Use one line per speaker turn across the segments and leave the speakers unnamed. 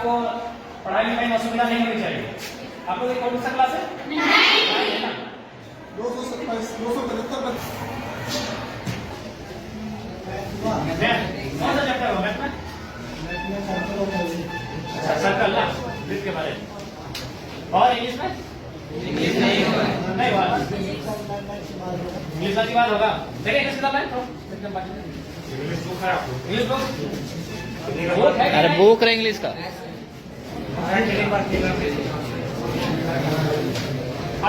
आपको पढ़ाई लिखाई में असुविधा नहीं होनी चाहिए। आपको कोई कौन सा क्लास है? नहीं।
227 275
कौन सा चैप्टर होगा मैथ में? अच्छा, सर्कल ना, वृत्त के बारे में। और इंग्लिश में? नहीं हुआ। इंग्लिश की बात होगा। देखिए इंग्लिश किताब है इंग्लिश बुक है।
अरे बुक रहे इंग्लिश का।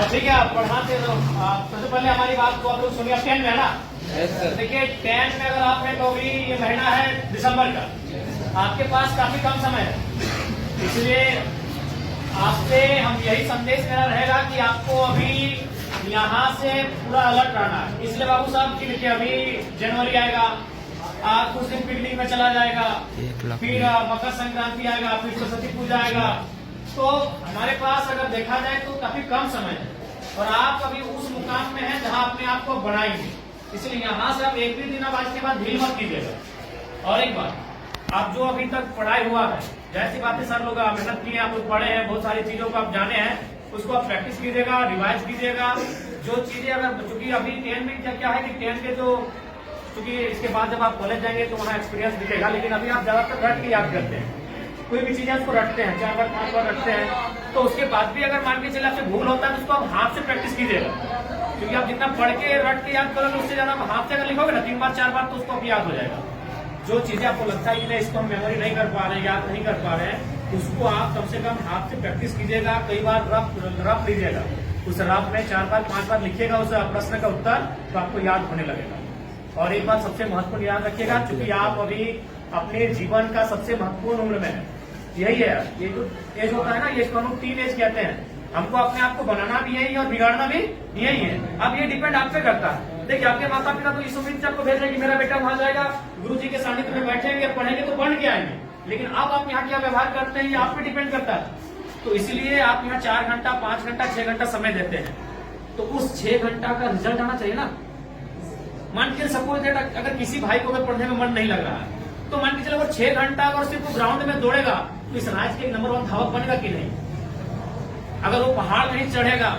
ठीक है, आप पढ़ाते तो सबसे पहले हमारी बात को आप लोग सुनिए। 10 में है ना? देखिए 10 में अगर आप हैं तो अभी ये महीना है दिसंबर का, आपके पास काफी कम समय है, इसलिए आपसे हम यही संदेश मेरा रहेगा कि आपको अभी यहाँ से पूरा अलर्ट रहना है। इसलिए बाबू साहब की देखिए अभी जनवरी आएगा, आज कुछ दिन पिकनिक में चला जाएगा, फिर मकर संक्रांति आएगा, फिर सरस्वती पूजा आएगा, तो हमारे पास अगर देखा जाए तो काफी कम समय है और आप अभी उस मुकाम में हैं जहां अपने आप को बनाएंगे। इसलिए यहाँ से आप एक भी दिन अब आज के बाद ढील मत कीजिएगा। और एक बात, आप जो अभी तक पढ़ाई हुआ है, जैसी बातें सर लोग मेहनत की है, आप लोग पढ़े हैं, बहुत सारी चीजों को आप जाने हैं, उसको आप प्रैक्टिस कीजिएगा, रिवाइज कीजिएगा। जो चीजें अगर चूंकि अभी 10 में क्या है कि 10 के जो चूंकि इसके बाद जब आप कॉलेज जाएंगे तो वहाँ एक्सपीरियंस दिखेगा, लेकिन अभी आप ज्यादातर रट के याद करते हैं, कोई भी चीजें उसको रटते हैं, 4 बार 5 बार रटते हैं, तो उसके बाद भी अगर मान के चले आपसे भूल होता है तो उसको आप हाथ से प्रैक्टिस कीजिएगा, क्योंकि आप जितना पढ़ के रट के याद करोगे उससे ज्यादा आप हाथ से अगर लिखोगे ना 3 बार 4 बार तो उसको याद हो जाएगा। जो चीजें आपको लगता है कि नहीं इसको हम मेमोरी नहीं कर पा रहे हैं, याद नहीं कर पा रहे हैं, उसको आप कम से कम हाथ से प्रैक्टिस कीजिएगा, कई बार रफ लीजिएगा, उस रफ में 4 बार 5 बार लिखिएगा उस प्रश्न का उत्तर, तो आपको याद होने लगेगा। और एक बात सबसे महत्वपूर्ण याद रखिएगा, क्योंकि आप अभी अपने जीवन का सबसे महत्वपूर्ण उम्र में है, यही है ये जो एज होता है ना, ये इसको हम लोग टीन एज कहते हैं। हमको अपने आप को बनाना भी यही है और बिगाड़ना भी यही है। अब ये डिपेंड आप पे करता है। देखिए आपके माता पिता तो इस उम्मीद से आपको भेज रहे हैं कि मेरा बेटा वहां जाएगा, गुरु जी के सानिध्य में बैठेंगे, पढ़ेंगे तो पढ़ के आएंगे, लेकिन अब आप यहाँ क्या व्यवहार करते हैं ये आप पे डिपेंड करता है। तो इसलिए आप यहाँ 4 घंटा 5 घंटा 6 घंटा समय देते हैं, तो उस 6 घंटा का रिजल्ट आना चाहिए ना। मान के सपोज दैट अगर किसी भाई को अगर पढ़ने में मन नहीं लग रहा है तो मान के चलो वो 6 घंटा अगर सिर्फ ग्राउंड में दौड़ेगा तो इस राज्य के नंबर 1 धावक बनेगा कि नहीं। अगर वो पहाड़ नहीं चढ़ेगा,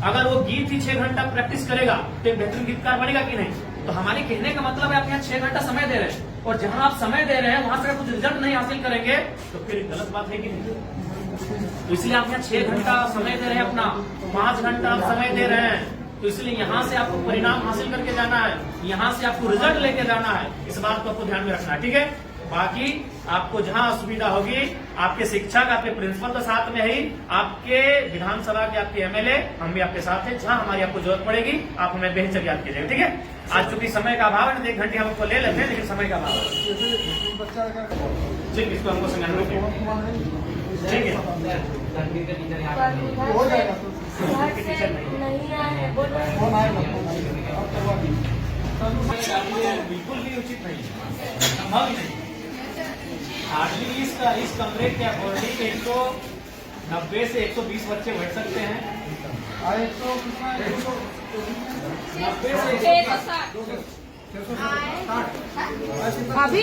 अगर वो गीत ही 6 घंटा प्रैक्टिस करेगा तो एक बेहतरीन गीतकार बनेगा कि नहीं। तो हमारे कहने का मतलब है आप यहाँ 6 घंटा समय दे रहे हैं, और जहां आप समय दे रहे हैं वहां से अगर कुछ रिजल्ट नहीं हासिल करेंगे तो फिर गलत बात है कि नहीं। तो इसलिए आप यहाँ 6 घंटा समय दे रहे हैं, अपना 5 घंटा आप समय दे रहे हैं, तो इसलिए यहाँ से आपको परिणाम हासिल करके जाना है, यहाँ से आपको रिजल्ट लेके जाना है। इस बात को आपको ध्यान में रखना है, ठीक है। बाकी आपको जहाँ असुविधा होगी, आपके शिक्षक आपके प्रिंसिपल के साथ में ही, आपके विधानसभा के आपके एमएलए हम भी आपके साथ हैं, जहाँ हमारी आपको जरूरत पड़ेगी आप हमें बेहतर याद कीजिएगा, ठीक है। आज चूंकि समय का अभाव है तो 1 घंटे हम आपको ले लेते हैं, लेकिन समय का अभाव है, ठीक, इसको हमको समझाना ठीक है।
हो जाएगा
बिल्कुल भी उचित नहीं है, संभव ही नहीं। हार्डली इस कमरे के अकॉर्डिंग 190 से 120 बच्चे बैठ सकते हैं। 90 से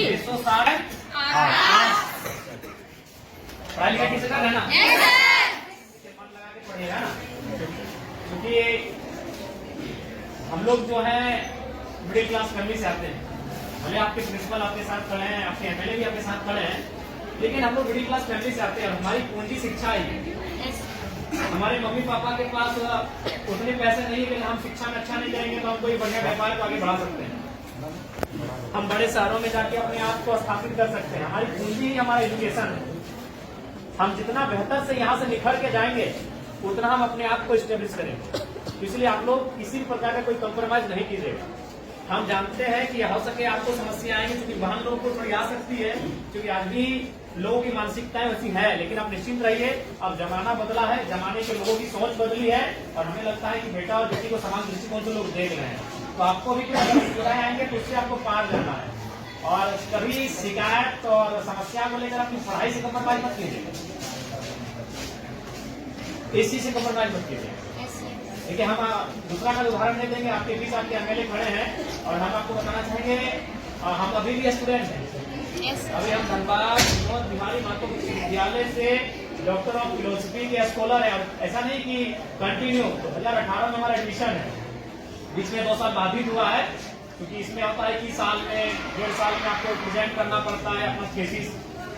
160 पढ़ाई लिखाई किसी का है ना, मन लगा के पढ़िएगा ना, क्योंकि हम लोग जो है मिडिल क्लास फैमिली से आते हैं। भले आपके प्रिंसिपल आपके साथ खड़े हैं, आपके एमएलए भी आपके साथ खड़े हैं, लेकिन हम लोग मिडिल क्लास फैमिली से आते हैं। हमारी पूंजी शिक्षा है। हमारे मम्मी पापा के पास उतने पैसे नहीं, लेकिन हम शिक्षा में अच्छा नहीं करेंगे तो हम कोई बढ़िया व्यापार को आगे बढ़ा सकते हैं, हम बड़े शहरों में जाके अपने आप को स्थापित कर सकते हैं। हमारी पूंजी ही हमारा एजुकेशन है। हम जितना बेहतर से यहाँ से निखर के जाएंगे उतना हम अपने आप को स्टेब्लिश करेंगे। इसलिए आप लोग किसी प्रकार का कोई कॉम्प्रोमाइज नहीं कीजिएगा। हम जानते हैं कि हो सके आपको समस्या आएंगी, क्योंकि बहन लोगों को थोड़ी आ सकती है, क्योंकि आज भी लोगों की मानसिकताएं वैसी है, लेकिन आप निश्चिंत रहिए, अब जमाना बदला है, जमाने के लोगों की सोच बदली है, और हमें लगता है कि बेटा और बेटी को समान दृष्टिकोण से लोग देख रहे हैं। तो आपको भी कुछ सुविधाएं आएंगे तो उससे आपको पार जाना है, और कभी शिकायत और समस्या को लेकर अपनी पढ़ाई से कम्प्रोमाइज मत कीजिएगा, इस चीज से कम्प्रोमाइज मत कीजिएगा। देखिए हम दूसरा का उदाहरण दे देंगे, आपके बीच आपके एमएलए खड़े हैं, और हम आपको बताना चाहेंगे हम अभी भी स्टूडेंट हैं। अभी हम धनबाद हमारी माता विश्वविद्यालय से डॉक्टर ऑफ फिलोसफी के स्कॉलर है। ऐसा नहीं कि कंटिन्यू 2018 में हमारा एडमिशन है, बीच में 2 साल बाधित हुआ है, क्योंकि इसमें होता है कि साल में 1.5 साल में आपको प्रेजेंट करना पड़ता है अपना थीसिस।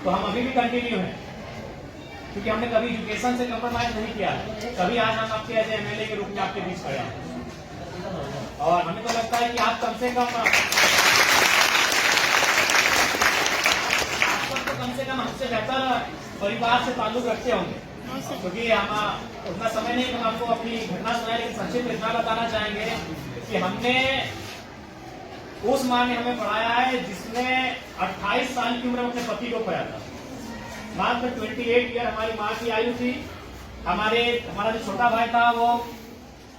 तो हम अभी भी कंटिन्यू हैं, क्योंकि हमने कभी एजुकेशन से कंप्रोमाइज नहीं किया है। कभी आज हम आपके एज एमएलए के रूप में आपके बीच खड़े हैं, और हमें तो लगता है कि आप कम से कम हमसे बेहतर परिवार से ताल्लुक रखते होंगे, क्योंकि हम उतना समय नहीं हम आपको अपनी घटना सुनाए, लेकिन संक्षिप्त में इतना बताना चाहेंगे कि हमने उस माँ ने हमें पढ़ाया है जिसने 28 साल की उम्र में अपने पति को खोया था। मात्र 28 ईयर हमारी माँ की आयु थी। हमारा जो छोटा भाई था वो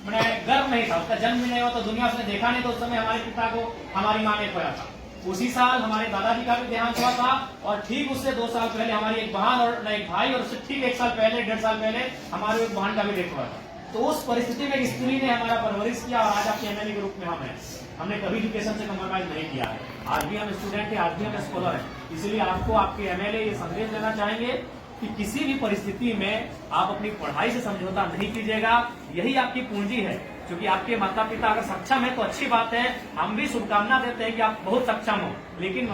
मैंने गर्भ नहीं था, उसका जन्म भी नहीं हुआ, तो दुनिया उसने देखा नहीं, तो उस समय हमारे पिता को हमारी माँ ने खोया था। उसी साल हमारे दादाजी का भी देहांत हुआ था, और ठीक उससे 2 साल पहले हमारी एक बहन और एक भाई, और उससे ठीक 1 साल पहले 1.5 साल पहले हमारी एक बहन का भी डेथ हुआ था। तो उस परिस्थिति में एक स्त्री ने हमारा परवरिश किया, और आज आपके एमएलए के रूप में हम हैं। हमने कभी एजुकेशन से कंप्रोमाइज नहीं किया है। आज भी हम स्टूडेंट हैं, आज भी हम स्कॉलर हैं। इसलिए आपको आपके एमएलए ये संदेश देना चाहेंगे कि किसी भी परिस्थिति में आप अपनी पढ़ाई से समझौता नहीं कीजिएगा। यही आपकी पूंजी है, क्योंकि आपके माता पिता अगर सक्षम है तो अच्छी बात है, हम भी शुभकामना देते हैं कि आप बहुत सक्षम हो। लेकिन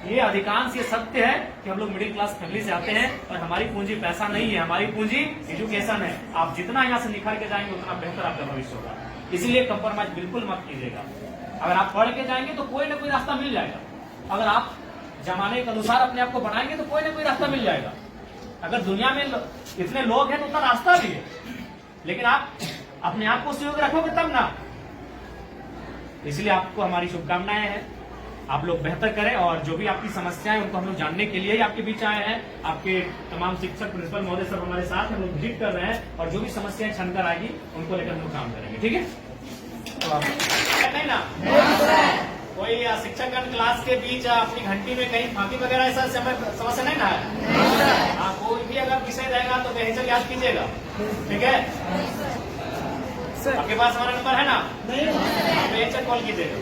ये अधिकांश ये सत्य है कि हम लोग मिडिल क्लास फैमिली से आते हैं, और हमारी पूंजी पैसा नहीं है, हमारी पूंजी एजुकेशन है। आप जितना यहाँ से निखर के जाएंगे उतना बेहतर आपका भविष्य होगा। इसलिए कंप्रोमाइज बिल्कुल मत कीजिएगा। अगर आप पढ़ के जाएंगे तो कोई ना कोई रास्ता मिल जाएगा। अगर आप जमाने के अनुसार अपने आप को बनाएंगे तो कोई ना कोई रास्ता मिल जाएगा। अगर दुनिया में इतने लोग हैं तो उतना रास्ता भी है, लेकिन आप अपने आप को सहयोग रखोगे तब ना। इसलिए आपको हमारी शुभकामनाएं हैं, आप लोग बेहतर करें, और जो भी आपकी समस्याएं उनको हम लोग जानने के लिए ही आपके बीच आए हैं। आपके तमाम शिक्षक, प्रिंसिपल महोदय सब हमारे साथ हम लोग विजिट कर रहे हैं, और जो भी समस्याएं छनकर आएगी उनको लेकर हम लोग काम करेंगे। ठीक है, तो नहीं ना कोई शिक्षकगण क्लास के बीच अपनी घंटी में कहीं फांकी वगैरह ऐसा समस्या नहीं ना है। हाँ, कोई भी अगर विषय रहेगा तो बेहिचक याद कीजिएगा। ठीक है, आपके पास हमारा नंबर है ना, बेहिचक कॉल कीजिएगा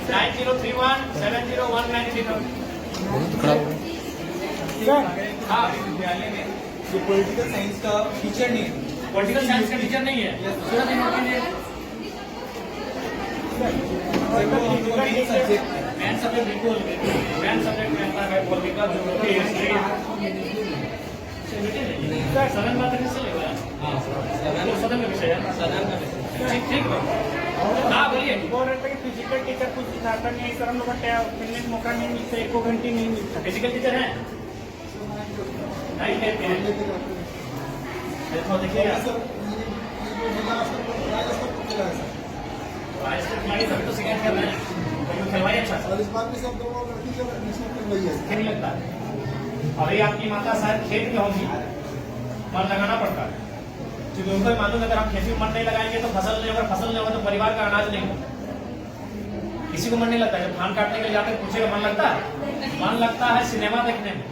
9031701930। हाँ,
विद्यालय में जो पॉलिटिकल साइंस का टीचर नहीं है,
पॉलिटिकल साइंस का टीचर नहीं है, मैन सब्जेक्ट बिल्कुल मैन सब्जेक्ट में आता है पॉलिटिकल, ज्योग्राफी, हिस्ट्री। सदन बात किससे लेगा? सदन का विषय है, सदन का विषय। ठीक हाँ, बोलिए। बोल रहे थे कि फिजिकल टीचर कुछ सिखाता नहीं है सर, हम लोग का मिलने का मौका नहीं मिलता, 1 घंटे नहीं मिलता। फिजिकल टीचर है नहीं लेते हैं, देखो देखिए सभी तो शिकायत कर रहे हैं, खिलवाइए अच्छा नहीं लगता। अभी आपकी माता शायद खेत में होगी, मन लगाना पड़ता है, क्योंकि उनको मालूम अगर हम खेती में मन नहीं लगाएंगे तो फसल नहीं होगा, फसल नहीं होगा तो परिवार का अनाज नहीं होगा। किसी को मन नहीं लगता, जब धान काटने के लिए जाते पूछेगा मन लगता है? मन लगता है सिनेमा देखने में,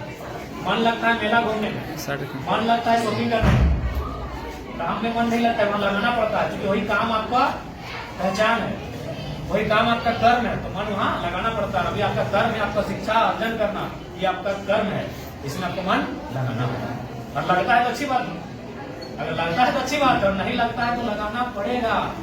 मन लगता है मेला घूमने में, मन लगता है शॉपिंग करने में। काम में मन नहीं लगता है, मन लगाना पड़ता है, क्योंकि वही काम आपका पहचान है, वही काम आपका कर्म है, तो मन वहाँ लगाना पड़ता है। अभी आपका कर्म है, आपका शिक्षा अर्जन करना, ये आपका कर्म है, इसमें आपको मन लगाना पड़ेगा। और लगता है तो अच्छी बात है, अगर लगता है तो अच्छी बात है, और नहीं लगता है तो लगाना पड़ेगा।